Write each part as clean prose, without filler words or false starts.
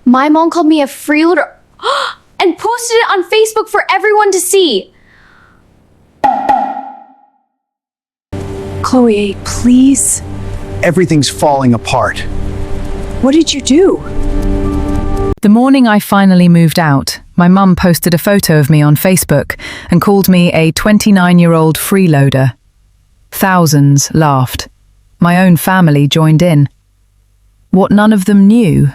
My mom called me a freeloader and posted it on Facebook for everyone to see. Chloe, please. Everything's falling apart. What did you do? The morning I finally moved out, my mum posted a photo of me on Facebook and called me a 29-year-old freeloader. Thousands laughed. My own family joined in. What none of them knew,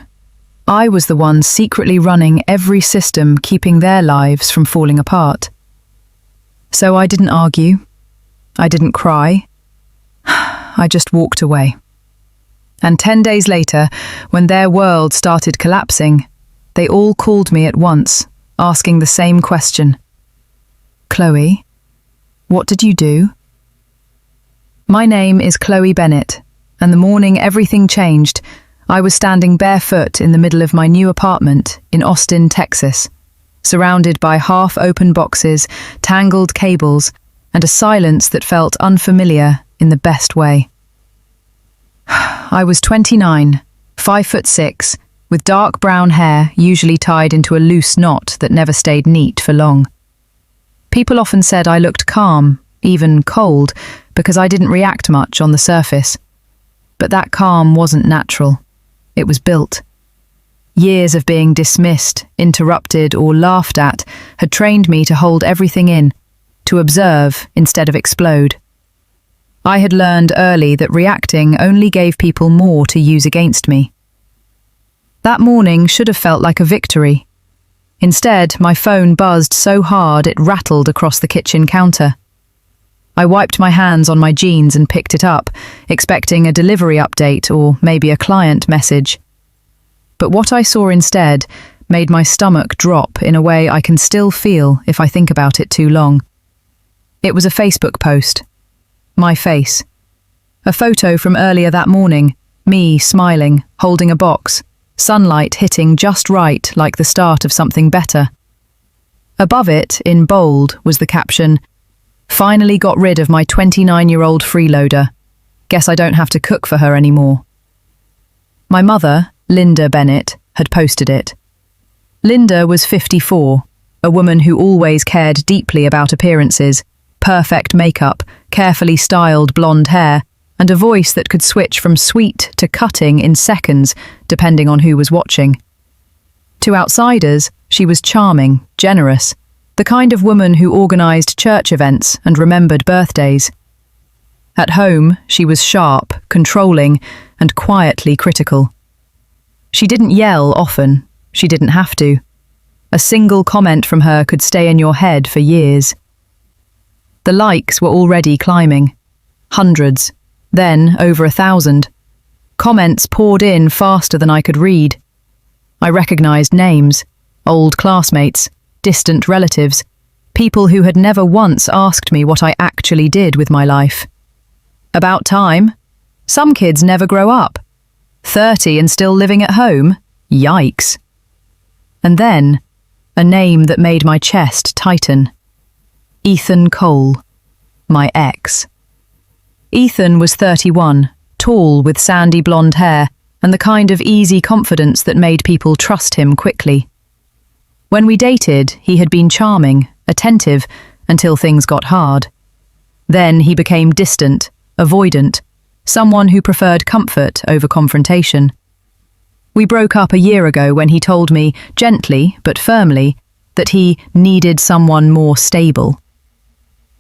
I was the one secretly running every system keeping their lives from falling apart. So I didn't argue. I didn't cry. I just walked away. And 10 days later, when their world started collapsing, they all called me at once, asking the same question. Chloe, what did you do? My name is Chloe Bennett, and the morning everything changed, I was standing barefoot in the middle of my new apartment in Austin, Texas, surrounded by half-open boxes, tangled cables, and a silence that felt unfamiliar in the best way. I was 29, 5'6", with dark brown hair usually tied into a loose knot that never stayed neat for long. People often said I looked calm, even cold, because I didn't react much on the surface. But that calm wasn't natural. It was built. Years of being dismissed, interrupted, or laughed at had trained me to hold everything in, to observe instead of explode. I had learned early that reacting only gave people more to use against me. That morning should have felt like a victory. Instead, my phone buzzed so hard it rattled across the kitchen counter. I wiped my hands on my jeans and picked it up, expecting a delivery update or maybe a client message. But what I saw instead made my stomach drop in a way I can still feel if I think about it too long. It was a Facebook post. My face. A photo from earlier that morning, me smiling, holding a box, sunlight hitting just right like the start of something better. Above it, in bold, was the caption, "Finally got rid of my 29-year-old freeloader. Guess I don't have to cook for her anymore." My mother, Linda Bennett, had posted it. Linda was 54, a woman who always cared deeply about appearances, perfect makeup, carefully styled blonde hair, and a voice that could switch from sweet to cutting in seconds, depending on who was watching. To outsiders, she was charming, generous, the kind of woman who organised church events and remembered birthdays. At home, she was sharp, controlling, and quietly critical. She didn't yell often. She didn't have to. A single comment from her could stay in your head for years. The likes were already climbing. Hundreds, then over 1,000. Comments poured in faster than I could read. I recognised names, old classmates, distant relatives, people who had never once asked me what I actually did with my life. About time. Some kids never grow up. 30 and still living at home? Yikes. And then, a name that made my chest tighten. Ethan Cole, my ex. Ethan was 31, tall with sandy blonde hair, and the kind of easy confidence that made people trust him quickly. When we dated, he had been charming, attentive, until things got hard. Then he became distant, avoidant, someone who preferred comfort over confrontation. We broke up a year ago when he told me, gently but firmly, that he needed someone more stable.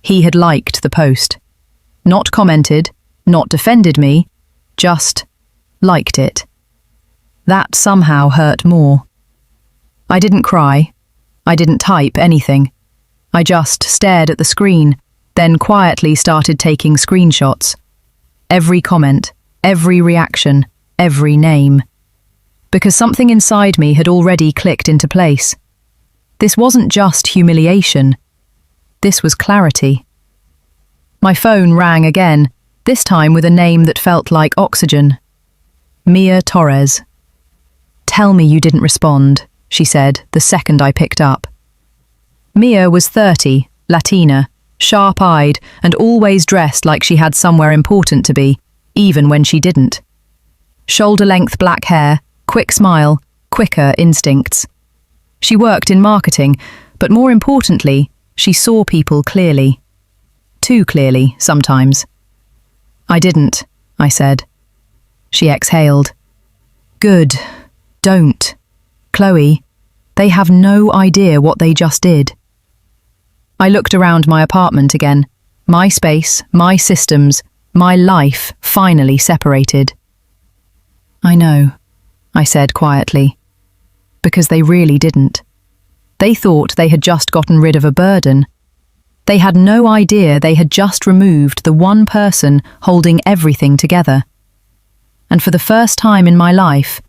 He had liked the post. Not commented, not defended me, just liked it. That somehow hurt more. I didn't cry. I didn't type anything. I just stared at the screen, then quietly started taking screenshots. Every comment, every reaction, every name. Because something inside me had already clicked into place. This wasn't just humiliation. This was clarity. My phone rang again, this time with a name that felt like oxygen. Mia Torres. "Tell me you didn't respond," she said the second I picked up. Mia was 30, Latina, sharp-eyed, and always dressed like she had somewhere important to be, even when she didn't. Shoulder-length black hair, quick smile, quicker instincts. She worked in marketing, but more importantly, she saw people clearly. Too clearly, sometimes. "I didn't," I said. She exhaled. "Good. Don't. Chloe, they have no idea what they just did." I looked around my apartment again. My space, my systems, my life finally separated. "I know," I said quietly. Because they really didn't. They thought they had just gotten rid of a burden. They had no idea they had just removed the one person holding everything together. And for the first time in my life,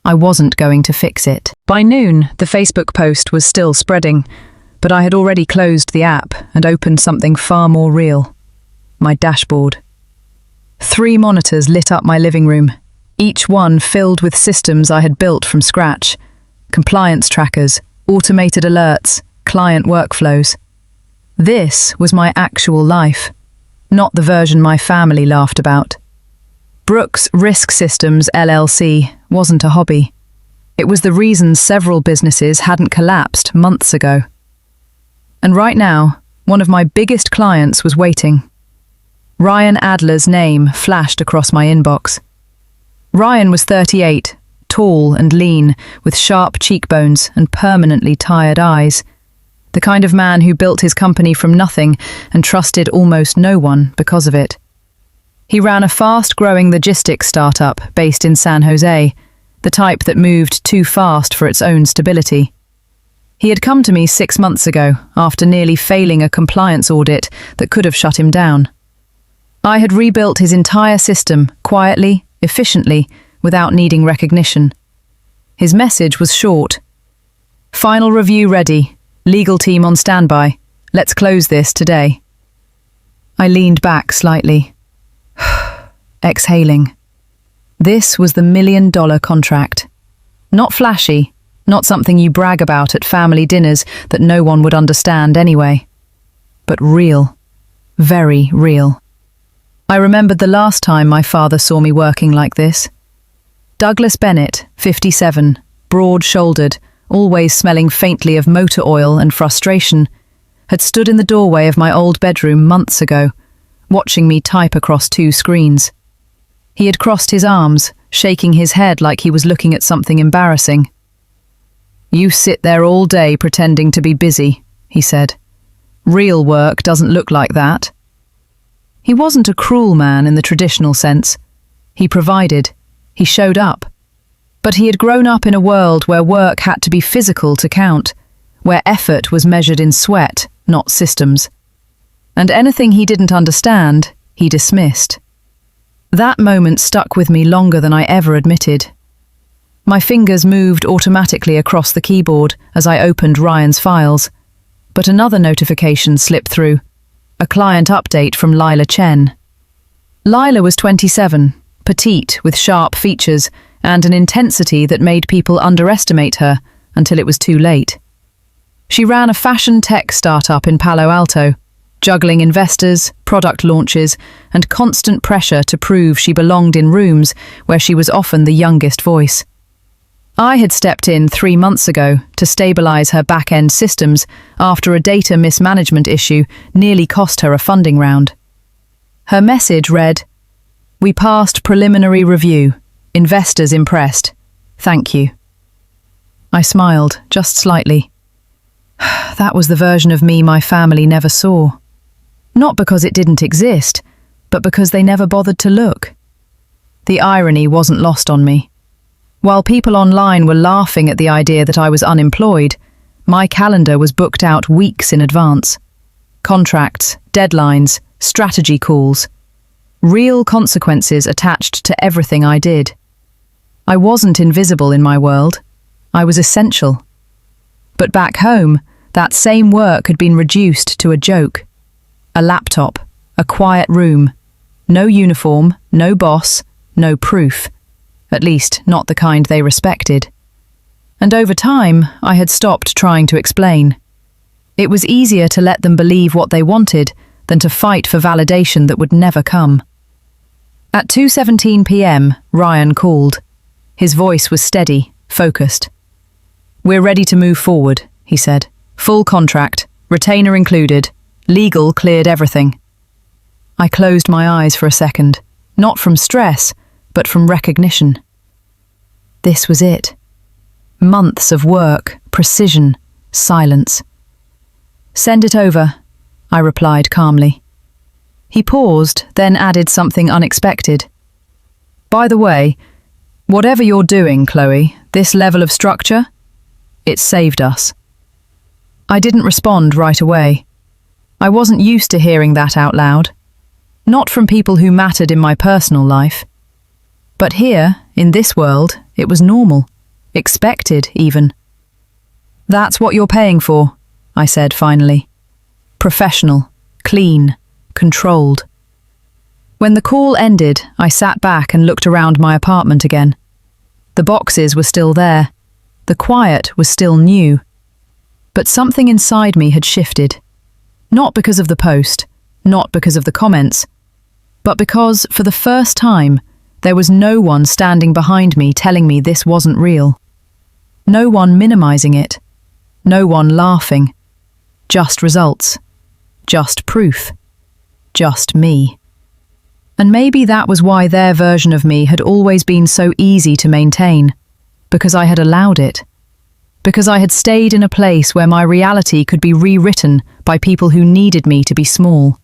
I wasn't going to fix it. By noon, the Facebook post was still spreading, but I had already closed the app and opened something far more real. My dashboard. 3 monitors lit up my living room, each one filled with systems I had built from scratch. Compliance trackers, automated alerts, client workflows. This was my actual life, not the version my family laughed about. Brooks Risk Systems LLC wasn't a hobby. It was the reason several businesses hadn't collapsed months ago. And right now, one of my biggest clients was waiting. Ryan Adler's name flashed across my inbox. Ryan was 38, tall and lean, with sharp cheekbones and permanently tired eyes. The kind of man who built his company from nothing and trusted almost no one because of it. He ran a fast-growing logistics startup based in San Jose, the type that moved too fast for its own stability. He had come to me 6 months ago, after nearly failing a compliance audit that could have shut him down. I had rebuilt his entire system, quietly, efficiently, without needing recognition. His message was short. "Final review ready. Legal team on standby. Let's close this today." I leaned back slightly, exhaling. This was the $1 million contract. Not flashy, not something you brag about at family dinners that no one would understand anyway. But real. Very real. I remembered the last time my father saw me working like this. Douglas Bennett, 57, broad-shouldered, always smelling faintly of motor oil and frustration, had stood in the doorway of my old bedroom months ago, watching me type across 2 screens. He had crossed his arms, shaking his head like he was looking at something embarrassing. "You sit there all day pretending to be busy," he said. "Real work doesn't look like that." He wasn't a cruel man in the traditional sense. He provided. He showed up. But he had grown up in a world where work had to be physical to count, where effort was measured in sweat, not systems. And anything he didn't understand, he dismissed. That moment stuck with me longer than I ever admitted. My fingers moved automatically across the keyboard as I opened Ryan's files. But another notification slipped through. A client update from Lila Chen. Lila was 27, petite with sharp features and an intensity that made people underestimate her until it was too late. She ran a fashion tech startup in Palo Alto, juggling investors, product launches, and constant pressure to prove she belonged in rooms where she was often the youngest voice. I had stepped in 3 months ago to stabilize her back-end systems after a data mismanagement issue nearly cost her a funding round. Her message read, "We passed preliminary review. Investors impressed. Thank you." I smiled, just slightly. That was the version of me my family never saw. Not because it didn't exist, but because they never bothered to look. The irony wasn't lost on me. While people online were laughing at the idea that I was unemployed, my calendar was booked out weeks in advance. Contracts, deadlines, strategy calls. Real consequences attached to everything I did. I wasn't invisible in my world. I was essential. But back home, that same work had been reduced to a joke. A laptop, a quiet room, no uniform, no boss, no proof. At least, not the kind they respected. And over time, I had stopped trying to explain. It was easier to let them believe what they wanted than to fight for validation that would never come. At 2:17 p.m., Ryan called. His voice was steady, focused. "We're ready to move forward," he said. "Full contract, retainer included, legal cleared everything." I closed my eyes for a second, not from stress, but from recognition. This was it. Months of work, precision, silence. "Send it over," I replied calmly. He paused, then added something unexpected. "By the way, whatever you're doing, Chloe, this level of structure, it saved us." I didn't respond right away. I wasn't used to hearing that out loud. Not from people who mattered in my personal life. But here, in this world, it was normal. Expected, even. "That's what you're paying for," I said finally. Professional, clean, controlled. When the call ended, I sat back and looked around my apartment again. The boxes were still there. The quiet was still new. But something inside me had shifted. Not because of the post, not because of the comments, but because, for the first time, there was no one standing behind me telling me this wasn't real. No one minimizing it. No one laughing. Just results. Just proof. Just me. And maybe that was why their version of me had always been so easy to maintain, because I had allowed it. Because I had stayed in a place where my reality could be rewritten by people who needed me to be small.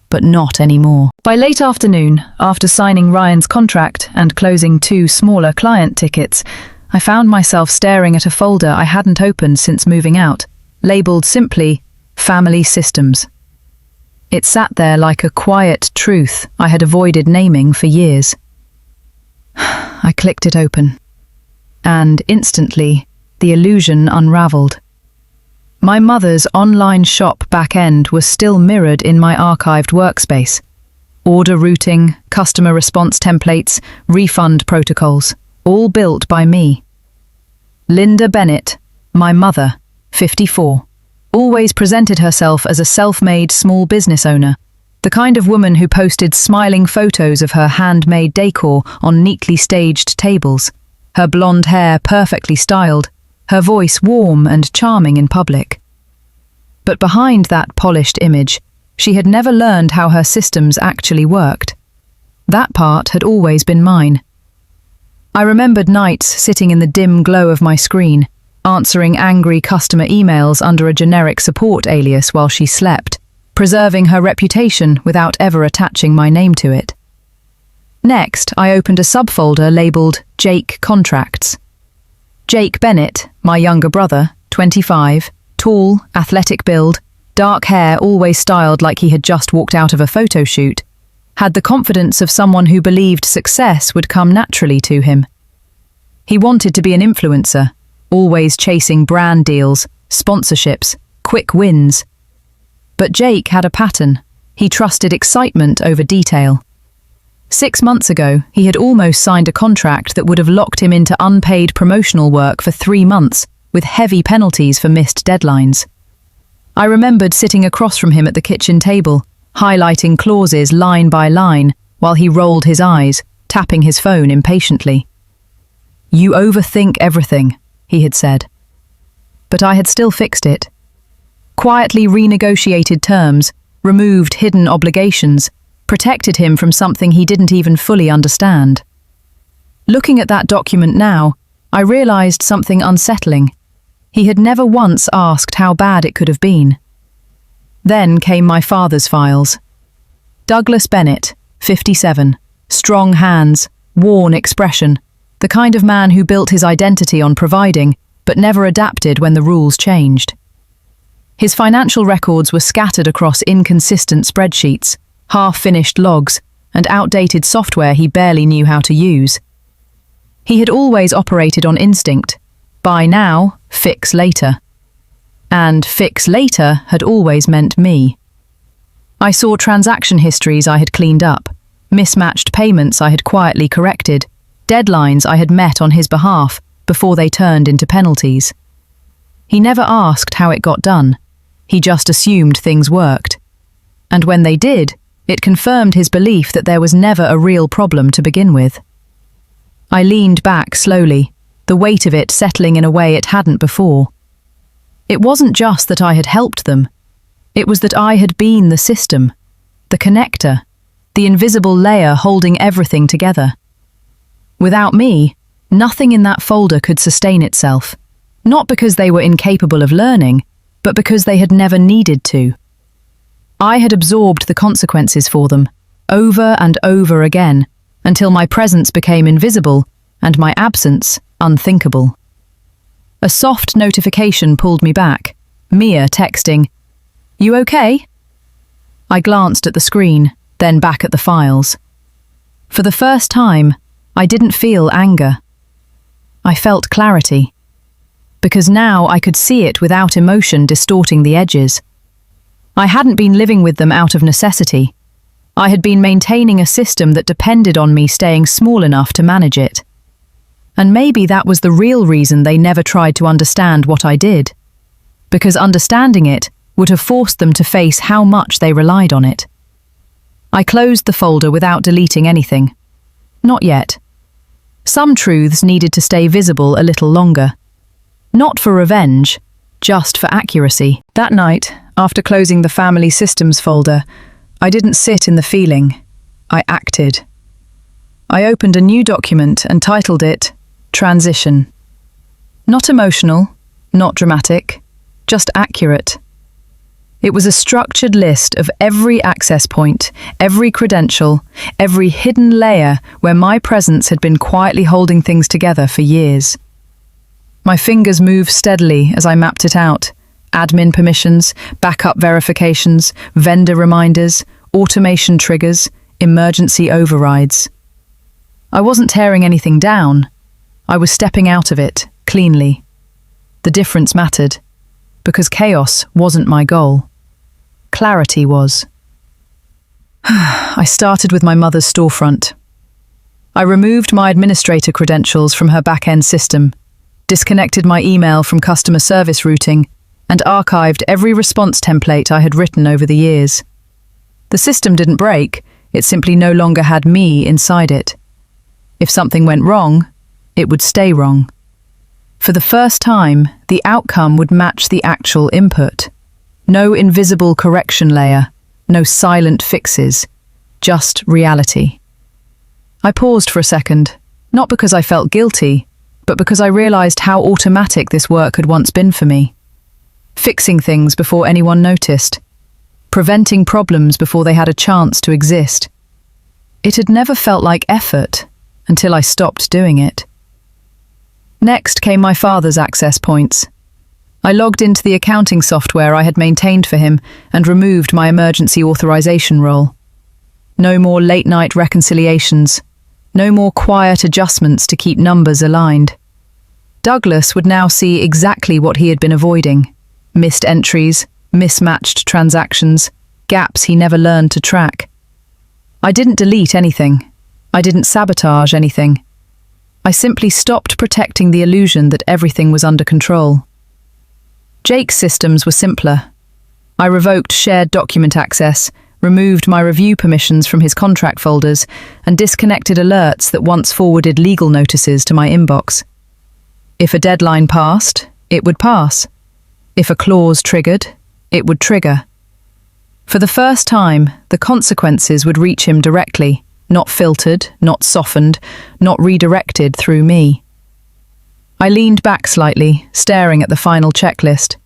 But not anymore. By late afternoon, after signing Ryan's contract and closing 2 smaller client tickets, I found myself staring at a folder I hadn't opened since moving out, labelled simply Family Systems. It sat there like a quiet truth I had avoided naming for years. I clicked it open, and instantly, the illusion unravelled. My mother's online shop back-end was still mirrored in my archived workspace. Order routing, customer response templates, refund protocols, all built by me. Linda Bennett, my mother, 54, always presented herself as a self-made small business owner, the kind of woman who posted smiling photos of her handmade decor on neatly staged tables, her blonde hair perfectly styled, her voice warm and charming in public. But behind that polished image, she had never learned how her systems actually worked. That part had always been mine. I remembered nights sitting in the dim glow of my screen, answering angry customer emails under a generic support alias while she slept, preserving her reputation without ever attaching my name to it. Next, I opened a subfolder labelled Jake Contracts. Jake Bennett, my younger brother, 25, tall, athletic build, dark hair always styled like he had just walked out of a photo shoot, had the confidence of someone who believed success would come naturally to him. He wanted to be an influencer, always chasing brand deals, sponsorships, quick wins. But Jake had a pattern. He trusted excitement over detail. 6 months ago, he had almost signed a contract that would have locked him into unpaid promotional work for 3 months, with heavy penalties for missed deadlines. I remembered sitting across from him at the kitchen table, highlighting clauses line by line, while he rolled his eyes, tapping his phone impatiently. "You overthink everything," he had said. But I had still fixed it. Quietly renegotiated terms, removed hidden obligations, protected him from something he didn't even fully understand. Looking at that document now, I realized something unsettling. He had never once asked how bad it could have been. Then came my father's files. Douglas Bennett, 57, strong hands, worn expression, the kind of man who built his identity on providing, but never adapted when the rules changed. His financial records were scattered across inconsistent spreadsheets, half-finished logs, and outdated software he barely knew how to use. He had always operated on instinct. Buy now, fix later. And fix later had always meant me. I saw transaction histories I had cleaned up, mismatched payments I had quietly corrected, deadlines I had met on his behalf before they turned into penalties. He never asked how it got done. He just assumed things worked. And when they did, it confirmed his belief that there was never a real problem to begin with. I leaned back slowly, the weight of it settling in a way it hadn't before. It wasn't just that I had helped them. It was that I had been the system, the connector, the invisible layer holding everything together. Without me, nothing in that folder could sustain itself, not because they were incapable of learning, but because they had never needed to. I had absorbed the consequences for them, over and over again, until my presence became invisible and my absence unthinkable. A soft notification pulled me back, Mia texting, "You okay?" I glanced at the screen, then back at the files. For the first time, I didn't feel anger. I felt clarity, because now I could see it without emotion distorting the edges. I hadn't been living with them out of necessity. I had been maintaining a system that depended on me staying small enough to manage it. And maybe that was the real reason they never tried to understand what I did, because understanding it would have forced them to face how much they relied on it. I closed the folder without deleting anything. Not yet. Some truths needed to stay visible a little longer. Not for revenge, just for accuracy. That night, after closing the family systems folder, I didn't sit in the feeling. I acted. I opened a new document and titled it Transition. Not emotional, not dramatic, just accurate. It was a structured list of every access point, every credential, every hidden layer where my presence had been quietly holding things together for years. My fingers moved steadily as I mapped it out. Admin permissions, backup verifications, vendor reminders, automation triggers, emergency overrides. I wasn't tearing anything down. I was stepping out of it, cleanly. The difference mattered, because chaos wasn't my goal. Clarity was. I started with my mother's storefront. I removed my administrator credentials from her back-end system, disconnected my email from customer service routing, and archived every response template I had written over the years. The system didn't break, it simply no longer had me inside it. If something went wrong, it would stay wrong. For the first time, the outcome would match the actual input. No invisible correction layer, no silent fixes, just reality. I paused for a second, not because I felt guilty, but because I realized how automatic this work had once been for me. Fixing things before anyone noticed, preventing problems before they had a chance to exist. It had never felt like effort until I stopped doing it. Next came my father's access points. I logged into the accounting software I had maintained for him and removed my emergency authorization role. No more late-night reconciliations. No more quiet adjustments to keep numbers aligned. Douglas would now see exactly what he had been avoiding. Missed entries, mismatched transactions, gaps he never learned to track. I didn't delete anything. I didn't sabotage anything. I simply stopped protecting the illusion that everything was under control. Jake's systems were simpler. I revoked shared document access, removed my review permissions from his contract folders, and disconnected alerts that once forwarded legal notices to my inbox. If a deadline passed, it would pass. If a clause triggered, it would trigger. For the first time, the consequences would reach him directly, not filtered, not softened, not redirected through me. I leaned back slightly, staring at the final checklist.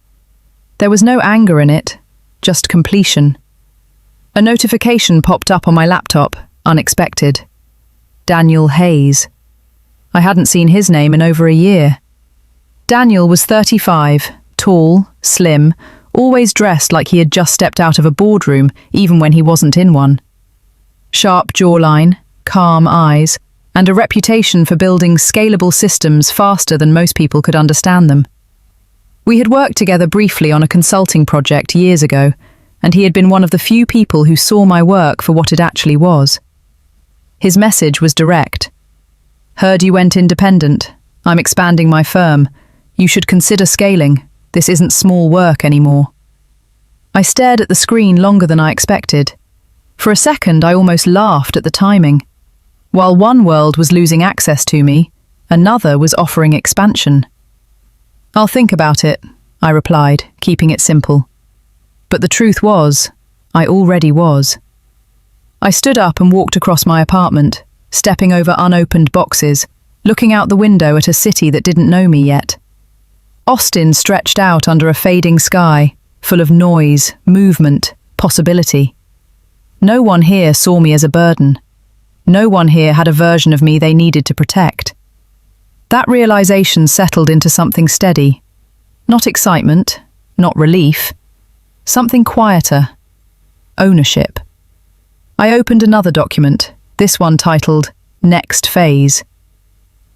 There was no anger in it, just completion. A notification popped up on my laptop, unexpected. Daniel Hayes. I hadn't seen his name in over a year. Daniel was 35, tall, slim, always dressed like he had just stepped out of a boardroom, even when he wasn't in one. Sharp jawline, calm eyes, and a reputation for building scalable systems faster than most people could understand them. We had worked together briefly on a consulting project years ago, and he had been one of the few people who saw my work for what it actually was. His message was direct. Heard you went independent. I'm expanding my firm. You should consider scaling. This isn't small work anymore. I stared at the screen longer than I expected. For a second, I almost laughed at the timing. While one world was losing access to me, Another was offering expansion. "I'll think about it," I replied, keeping it simple. But the truth was, I already was. I stood up and walked across my apartment, stepping over unopened boxes, looking out the window at a city that didn't know me yet. Austin stretched out under a fading sky, full of noise, movement, possibility. No one here saw me as a burden. No one here had a version of me they needed to protect. That realization settled into something steady. Not excitement, not relief. Something quieter. Ownership. I opened another document, this one titled Next Phase.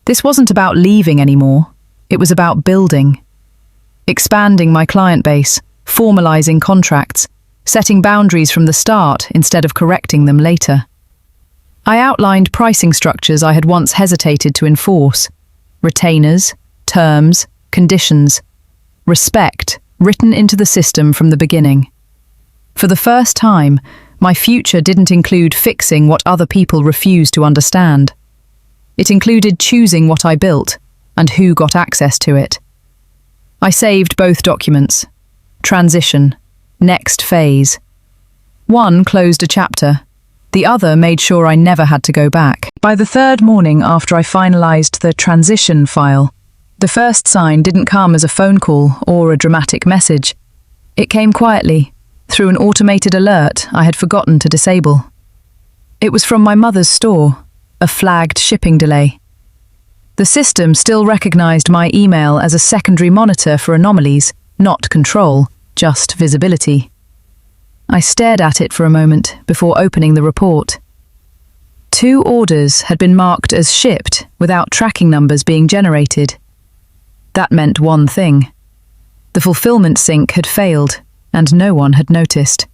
This wasn't about leaving anymore. It was about building. Expanding my client base, formalizing contracts, setting boundaries from the start instead of correcting them later. I outlined pricing structures I had once hesitated to enforce. Retainers, terms, conditions. Respect, written into the system from the beginning. For the first time, my future didn't include fixing what other people refused to understand. It included choosing what I built and who got access to it. I saved both documents. Transition. Next phase. One closed a chapter. The other made sure I never had to go back. By the third morning after I finalized the transition file, the first sign didn't come as a phone call or a dramatic message. It came quietly, through an automated alert I had forgotten to disable. It was from my mother's store, a flagged shipping delay. The system still recognized my email as a secondary monitor for anomalies, not control, just visibility. I stared at it for a moment before opening the report. 2 orders had been marked as shipped without tracking numbers being generated. That meant one thing. The fulfillment sync had failed, and no one had noticed.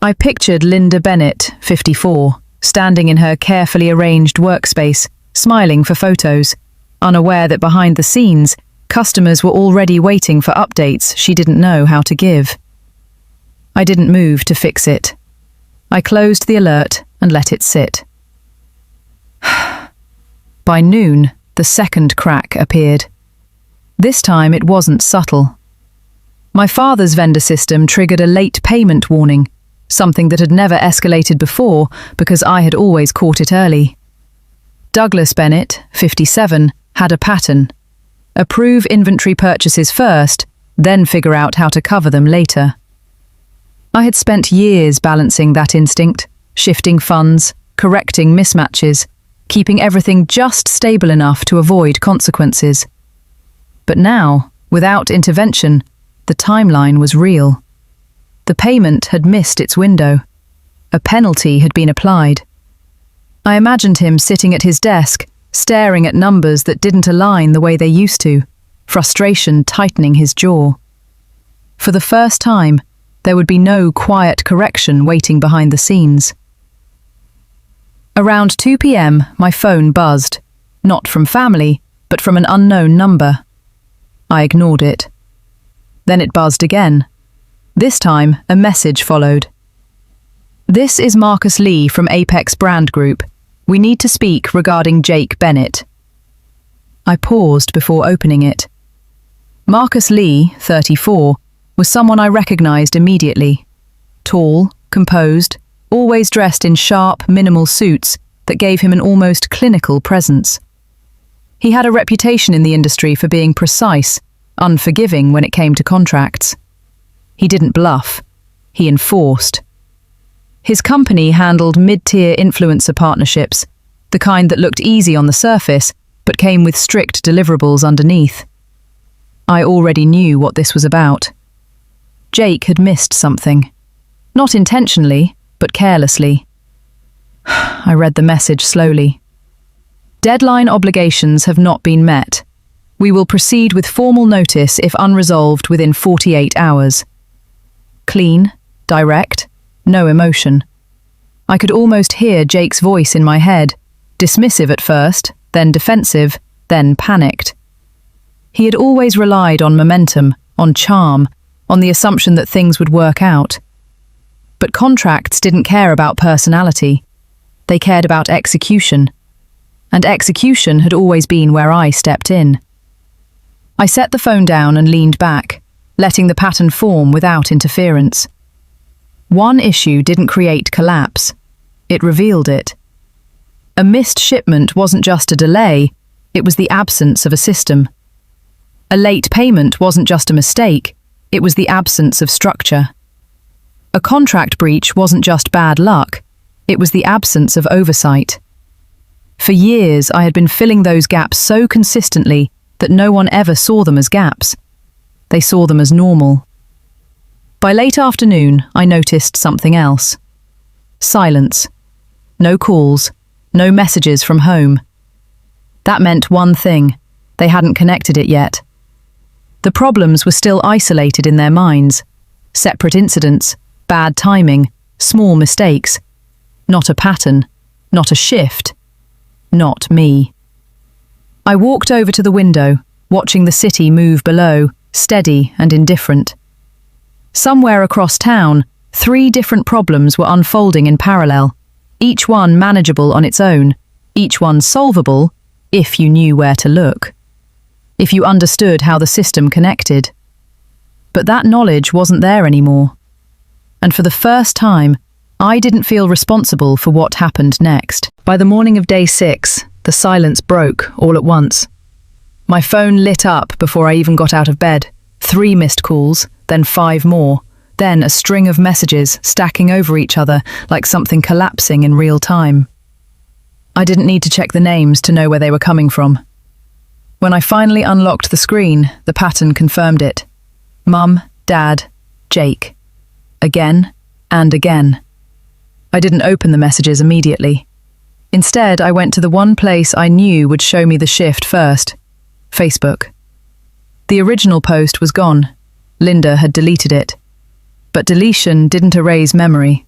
I pictured Linda Bennett, 54, standing in her carefully arranged workspace, smiling for photos, unaware that behind the scenes, customers were already waiting for updates she didn't know how to give. I didn't move to fix it. I closed the alert and let it sit. By noon, the second crack appeared. This time it wasn't subtle. My father's vendor system triggered a late payment warning, something that had never escalated before because I had always caught it early. Douglas Bennett, 57, had a pattern. Approve inventory purchases first, then figure out how to cover them later. I had spent years balancing that instinct, shifting funds, correcting mismatches, keeping everything just stable enough to avoid consequences. But now, without intervention, the timeline was real. The payment had missed its window. A penalty had been applied. I imagined him sitting at his desk, staring at numbers that didn't align the way they used to, frustration tightening his jaw. For the first time, there would be no quiet correction waiting behind the scenes. Around 2 p.m, my phone buzzed, not from family, but from an unknown number. I ignored it. Then it buzzed again. This time, a message followed. "This is Marcus Lee from Apex Brand Group. We need to speak regarding Jake Bennett." I paused before opening it. Marcus Lee, 34, was someone I recognized immediately. Tall, composed, always dressed in sharp, minimal suits that gave him an almost clinical presence. He had a reputation in the industry for being precise, unforgiving when it came to contracts. He didn't bluff. He enforced. His company handled mid-tier influencer partnerships, the kind that looked easy on the surface, but came with strict deliverables underneath. I already knew what this was about. Jake had missed something. Not intentionally, but carelessly. I read the message slowly. "Deadline obligations have not been met. We will proceed with formal notice if unresolved within 48 hours. Clean, direct, no emotion. I could almost hear Jake's voice in my head, dismissive at first, then defensive, then panicked. He had always relied on momentum, on charm, on the assumption that things would work out. But contracts didn't care about personality. They cared about execution. and execution had always been where I stepped in. I set the phone down and leaned back, letting the pattern form without interference. One issue didn't create collapse. It revealed it. A missed shipment wasn't just a delay, it was the absence of a system. A late payment wasn't just a mistake, it was the absence of structure. A contract breach wasn't just bad luck, it was the absence of oversight. For years, I had been filling those gaps so consistently that no one ever saw them as gaps. They saw them as normal. By late afternoon, I noticed something else. Silence. No calls, no messages from home. That meant one thing: they hadn't connected it yet. The problems were still isolated in their minds. Separate incidents, bad timing, small mistakes. Not a pattern, not a shift, not me. I walked over to the window, watching the city move below, steady and indifferent. Somewhere across town, 3 different problems were unfolding in parallel, each one manageable on its own, each one solvable if you knew where to look, if you understood how the system connected. But that knowledge wasn't there anymore. And for the first time, I didn't feel responsible for what happened next. By the morning of day 6, the silence broke all at once. My phone lit up before I even got out of bed. 3 missed calls, then 5 more, then a string of messages stacking over each other like something collapsing in real time. I didn't need to check the names to know where they were coming from. When I finally unlocked the screen, the pattern confirmed it. Mum, Dad, Jake. Again and again. I didn't open the messages immediately. Instead, I went to the one place I knew would show me the shift first: Facebook. The original post was gone. Linda had deleted it. But deletion didn't erase memory.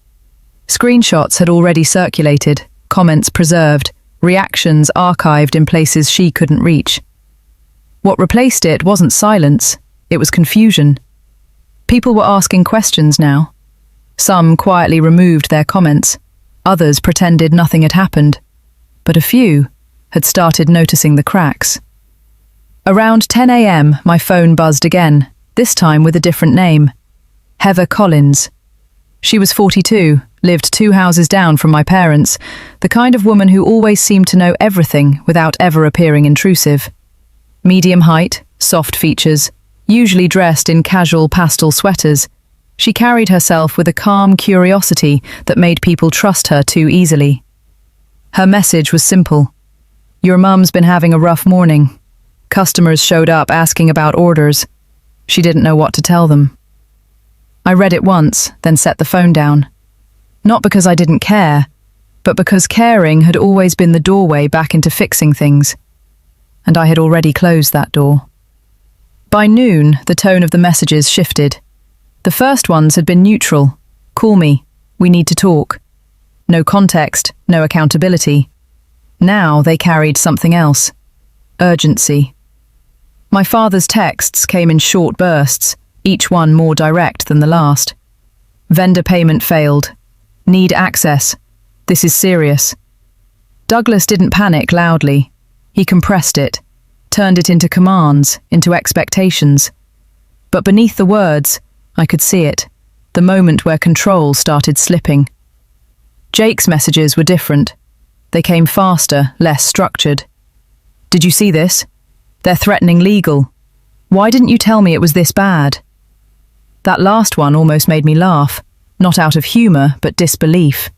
Screenshots had already circulated, comments preserved, reactions archived in places she couldn't reach. What replaced it wasn't silence, it was confusion. People were asking questions now. Some quietly removed their comments, others pretended nothing had happened, but a few had started noticing the cracks. Around 10 a.m, my phone buzzed again, this time with a different name. Heather Collins. She was 42, lived 2 houses down from my parents, the kind of woman who always seemed to know everything without ever appearing intrusive. Medium height, soft features, usually dressed in casual pastel sweaters, she carried herself with a calm curiosity that made people trust her too easily. Her message was simple. Your mum's been having a rough morning. Customers showed up asking about orders. She didn't know what to tell them. I read it once, then set the phone down. Not because I didn't care, but because caring had always been the doorway back into fixing things. And I had already closed that door. By noon, the tone of the messages shifted. The first ones had been neutral. Call me. We need to talk. No context, no accountability. Now they carried something else. Urgency. My father's texts came in short bursts, each one more direct than the last. Vendor payment failed. Need access. This is serious. Douglas didn't panic loudly. He compressed it, turned it into commands, into expectations. But beneath the words, I could see it, the moment where control started slipping. Jake's messages were different. They came faster, less structured. Did you see this? They're threatening legal. Why didn't you tell me it was this bad? That last one almost made me laugh, not out of humour, but disbelief.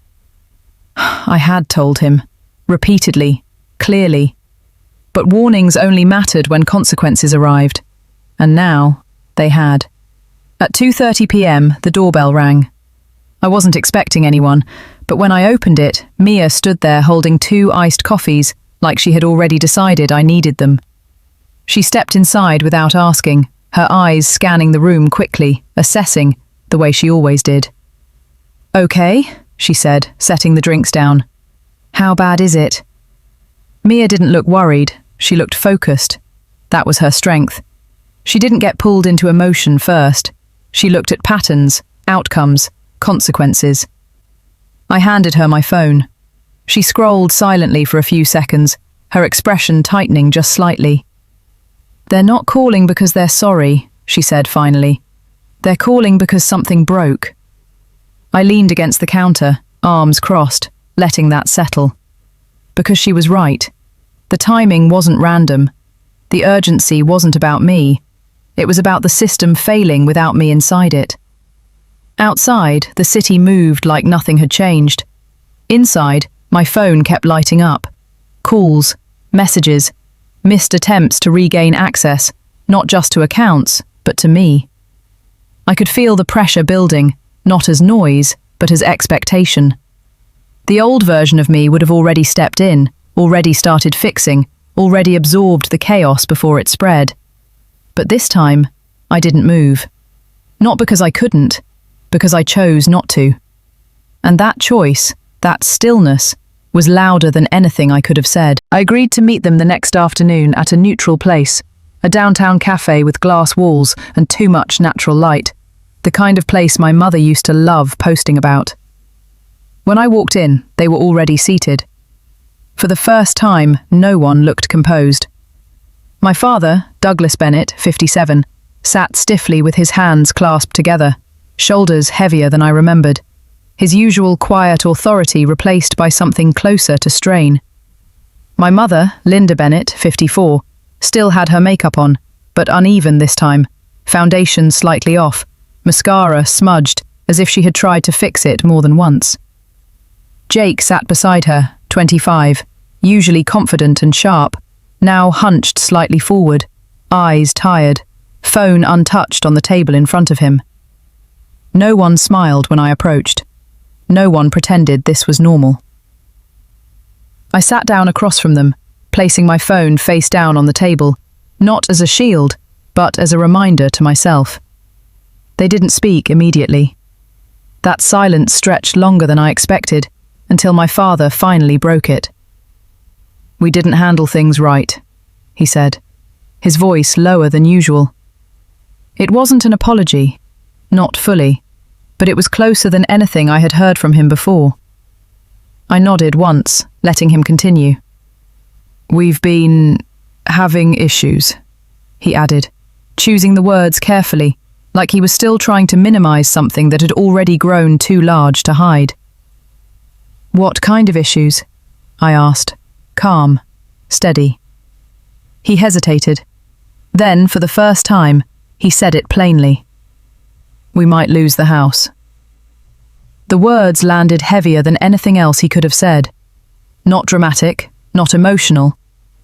I had told him, repeatedly, clearly. But warnings only mattered when consequences arrived. And now, they had. At 2:30 p.m, the doorbell rang. I wasn't expecting anyone, but when I opened it, Mia stood there holding 2 iced coffees, like she had already decided I needed them. She stepped inside without asking, her eyes scanning the room quickly, assessing, the way she always did. Okay, she said, setting the drinks down. How bad is it? Mia didn't look worried, she looked focused. That was her strength. She didn't get pulled into emotion first. She looked at patterns, outcomes, consequences. I handed her my phone. She scrolled silently for a few seconds, her expression tightening just slightly. "They're not calling because they're sorry," she said finally. "They're calling because something broke." I leaned against the counter, arms crossed, letting that settle. Because she was right. The timing wasn't random. The urgency wasn't about me. It was about the system failing without me inside it. Outside, the city moved like nothing had changed. Inside, my phone kept lighting up. Calls, messages, missed attempts to regain access, not just to accounts, but to me. I could feel the pressure building, not as noise, but as expectation. The old version of me would have already stepped in, already started fixing, already absorbed the chaos before it spread. But this time, I didn't move. Not because I couldn't, because I chose not to. And that choice, that stillness, was louder than anything I could have said. I agreed to meet them the next afternoon at a neutral place, a downtown cafe with glass walls and too much natural light, the kind of place my mother used to love posting about. When I walked in, they were already seated. For the first time, no one looked composed. My father, Douglas Bennett, 57, sat stiffly with his hands clasped together, shoulders heavier than I remembered, his usual quiet authority replaced by something closer to strain. My mother, Linda Bennett, 54, still had her makeup on, but uneven this time, foundation slightly off, mascara smudged as if she had tried to fix it more than once. Jake sat beside her, 25, usually confident and sharp, now hunched slightly forward, eyes tired, phone untouched on the table in front of him. No one smiled when I approached. No one pretended this was normal. I sat down across from them, placing my phone face down on the table, not as a shield, but as a reminder to myself. They didn't speak immediately. That silence stretched longer than I expected, until my father finally broke it. "We didn't handle things right," he said, his voice lower than usual. It wasn't an apology, not fully, but it was closer than anything I had heard from him before. I nodded once, letting him continue. "We've been having issues," he added, choosing the words carefully, like he was still trying to minimize something that had already grown too large to hide. "What kind of issues?" I asked, calm, steady. He hesitated. Then, for the first time, he said it plainly. "We might lose the house." The words landed heavier than anything else he could have said. Not dramatic, not emotional,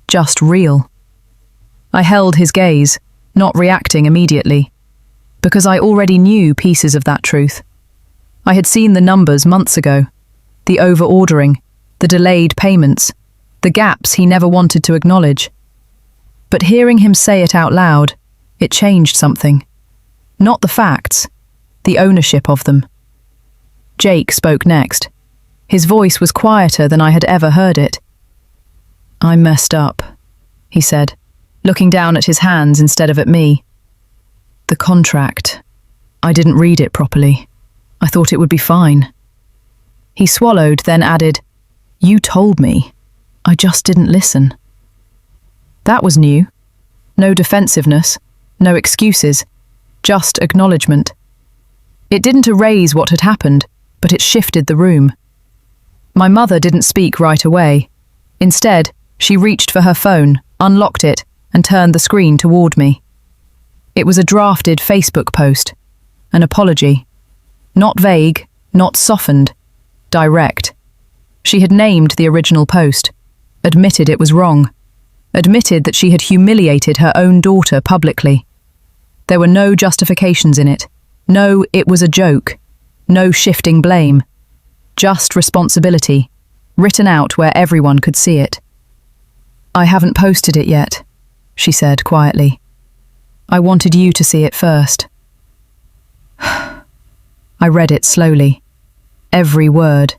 just real. I held his gaze, not reacting immediately, because I already knew pieces of that truth. I had seen the numbers months ago, the over-ordering, the delayed payments, the gaps he never wanted to acknowledge. But hearing him say it out loud, it changed something. Not the facts, the ownership of them. Jake spoke next. His voice was quieter than I had ever heard it. "I messed up," he said, looking down at his hands instead of at me. "The contract. I didn't read it properly. I thought it would be fine." He swallowed, then added, "You told me. I just didn't listen." That was new. No defensiveness, no excuses, just acknowledgement. It didn't erase what had happened, but it shifted the room. My mother didn't speak right away. Instead, she reached for her phone, unlocked it, and turned the screen toward me. It was a drafted Facebook post, an apology. Not vague, not softened, direct. She had named the original post, admitted it was wrong, admitted that she had humiliated her own daughter publicly. There were no justifications in it. No, it was a joke. No shifting blame. Just responsibility, written out where everyone could see it. "I haven't posted it yet," she said quietly. "I wanted you to see it first." I read it slowly, every word.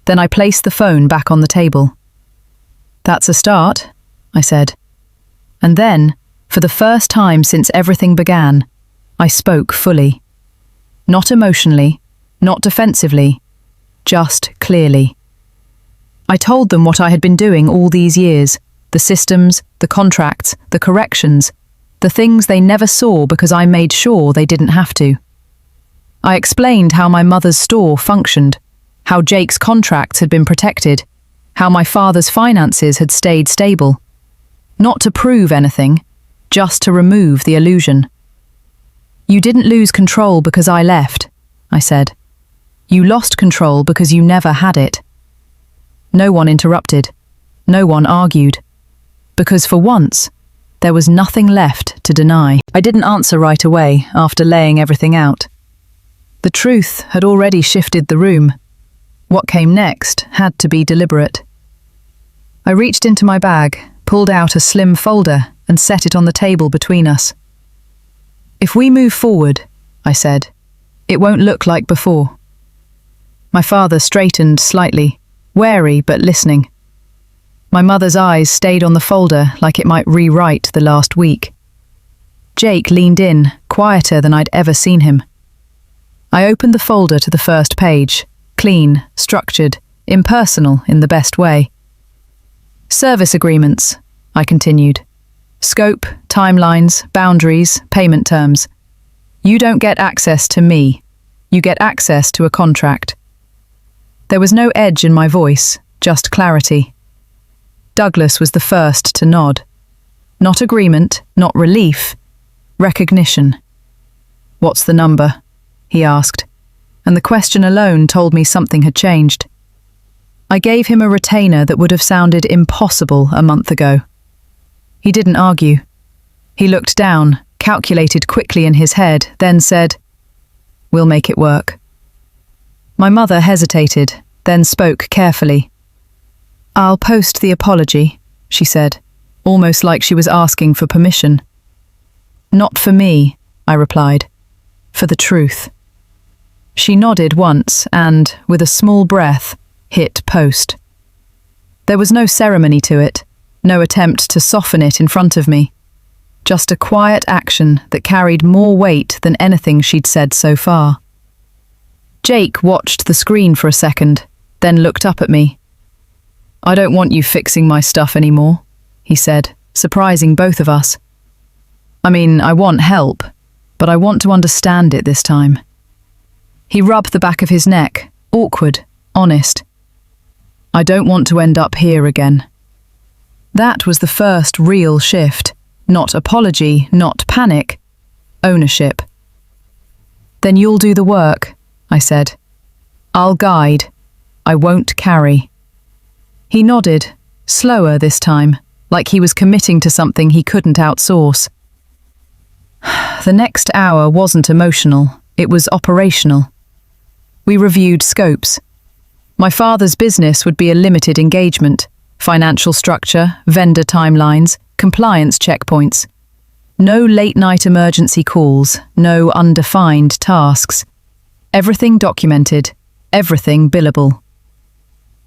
Then I placed the phone back on the table. "That's a start," I said. And then, for the first time since everything began, I spoke fully. Not emotionally, not defensively, just clearly. I told them what I had been doing all these years, the systems, the contracts, the corrections, the things they never saw because I made sure they didn't have to. I explained how my mother's store functioned, how Jake's contracts had been protected, how my father's finances had stayed stable. Not to prove anything, just to remove the illusion. You didn't lose control because I left, I said. You lost control because you never had it. No one interrupted. No one argued. Because for once, there was nothing left to deny. I didn't answer right away after laying everything out. The truth had already shifted the room. What came next had to be deliberate. I reached into my bag, pulled out a slim folder, and set it on the table between us. If we move forward, I said, it won't look like before. My father straightened slightly, wary but listening. My mother's eyes stayed on the folder like it might rewrite the last week. Jake leaned in, quieter than I'd ever seen him. I opened the folder to the first page, clean, structured, impersonal in the best way. Service agreements, I continued. Scope, timelines, boundaries, payment terms. You don't get access to me. You get access to a contract. There was no edge in my voice, just clarity. Douglas was the first to nod. Not agreement, not relief. Recognition. What's the number? He asked, and the question alone told me something had changed. I gave him a retainer that would have sounded impossible a month ago. He didn't argue. He looked down, calculated quickly in his head, then said, "We'll make it work." My mother hesitated, then spoke carefully. "I'll post the apology," she said, almost like she was asking for permission. "Not for me," I replied. "For the truth." She nodded once and, with a small breath, hit post. There was no ceremony to it, no attempt to soften it in front of me. Just a quiet action that carried more weight than anything she'd said so far. Jake watched the screen for a second, then looked up at me. "I don't want you fixing my stuff anymore," he said, surprising both of us. "I mean, I want help, but I want to understand it this time." He rubbed the back of his neck, awkward, honest. "I don't want to end up here again." That was the first real shift. Not apology, not panic. Ownership. "Then you'll do the work," I said. "I'll guide. I won't carry." He nodded, slower this time, like he was committing to something he couldn't outsource. The next hour wasn't emotional, it was operational. We reviewed scopes. My father's business would be a limited engagement, financial structure, vendor timelines, compliance checkpoints. No late-night emergency calls, no undefined tasks. Everything documented, everything billable.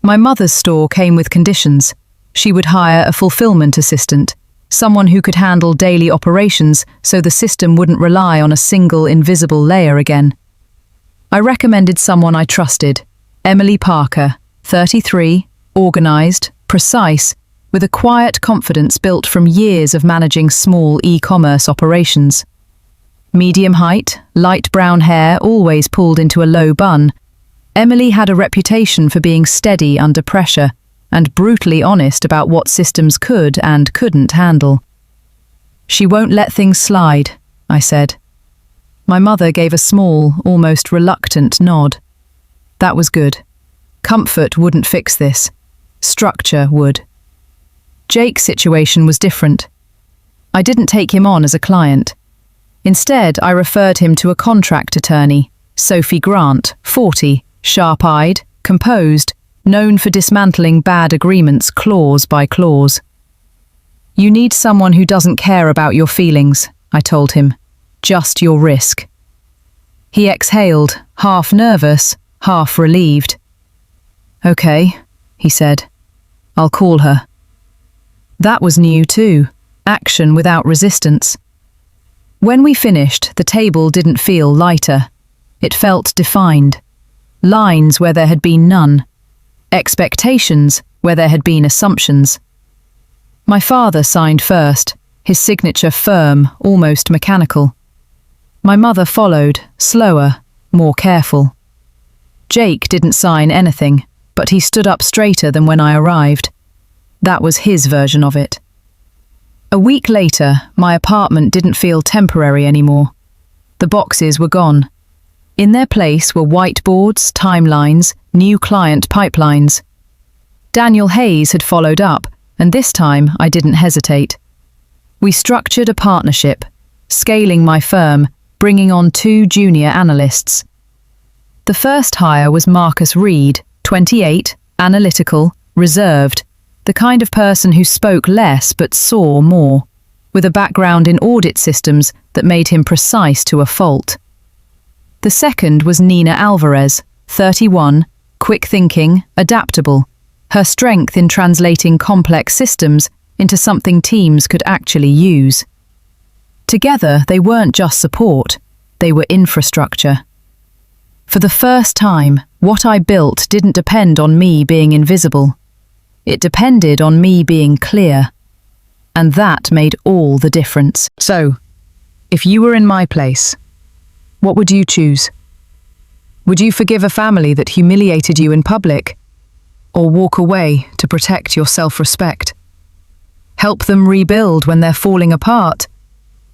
My mother's store came with conditions. She would hire a fulfillment assistant, someone who could handle daily operations so the system wouldn't rely on a single invisible layer again. I recommended someone I trusted, Emily Parker, 33, organized, precise, with a quiet confidence built from years of managing small e-commerce operations. Medium height, light brown hair always pulled into a low bun, Emily had a reputation for being steady under pressure and brutally honest about what systems could and couldn't handle. "She won't let things slide," I said. My mother gave a small, almost reluctant nod. That was good. Comfort wouldn't fix this. Structure would. Jake's situation was different. I didn't take him on as a client. Instead, I referred him to a contract attorney, Sophie Grant, 40, sharp-eyed, composed, known for dismantling bad agreements clause by clause. "You need someone who doesn't care about your feelings," I told him. "Just your risk." He exhaled, half nervous, half relieved. "Okay," he said. "I'll call her." That was new too, action without resistance. When we finished, the table didn't feel lighter. It felt defined. Lines where there had been none. Expectations where there had been assumptions. My father signed first, his signature firm, almost mechanical. My mother followed, slower, more careful. Jake didn't sign anything, but he stood up straighter than when I arrived. That was his version of it. A week later, my apartment didn't feel temporary anymore. The boxes were gone. In their place were whiteboards, timelines, new client pipelines. Daniel Hayes had followed up, and this time I didn't hesitate. We structured a partnership, scaling my firm, bringing on 2 junior analysts. The first hire was Marcus Reed, 28, analytical, reserved, the kind of person who spoke less but saw more, with a background in audit systems that made him precise to a fault. The second was Nina Alvarez, 31, quick-thinking, adaptable, her strength in translating complex systems into something teams could actually use. Together, they weren't just support, they were infrastructure. For the first time, what I built didn't depend on me being invisible. It depended on me being clear. And that made all the difference. So, if you were in my place, what would you choose? Would you forgive a family that humiliated you in public? Or walk away to protect your self-respect? Help them rebuild when they're falling apart?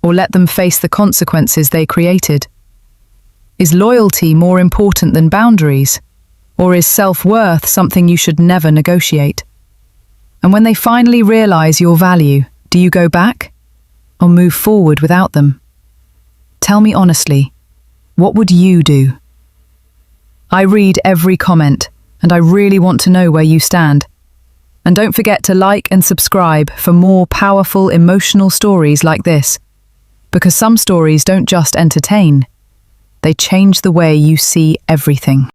Or let them face the consequences they created? Is loyalty more important than boundaries? Or is self-worth something you should never negotiate? And when they finally realize your value, do you go back? Or move forward without them? Tell me honestly, what would you do? I read every comment, and I really want to know where you stand. And don't forget to like and subscribe for more powerful, emotional stories like this. Because some stories don't just entertain, they change the way you see everything.